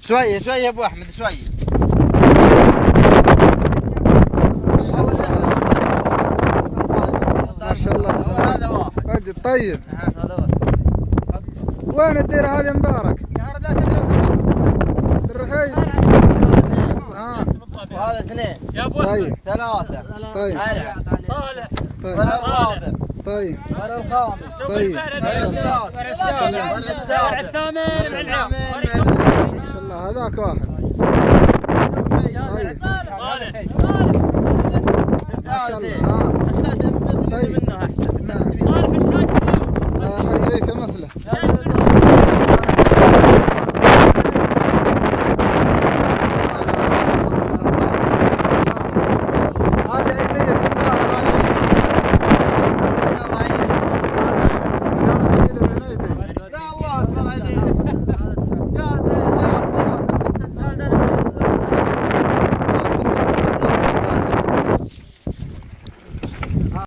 شويه شويه يا ابو احمد شويه. ما شاء الله. هذا واحد. طيب هذا واحد. وين الديره هذه مبارك؟ لا تدري الرحيم. وهذا اثنين. يا ابو طيب ثلاثة. طيب صالح. طيب ولا الرابع. طيب ولا الخامس. طيب ولا السابع. ولا السابع. الثامن. ما شاء الله هذاك واحد.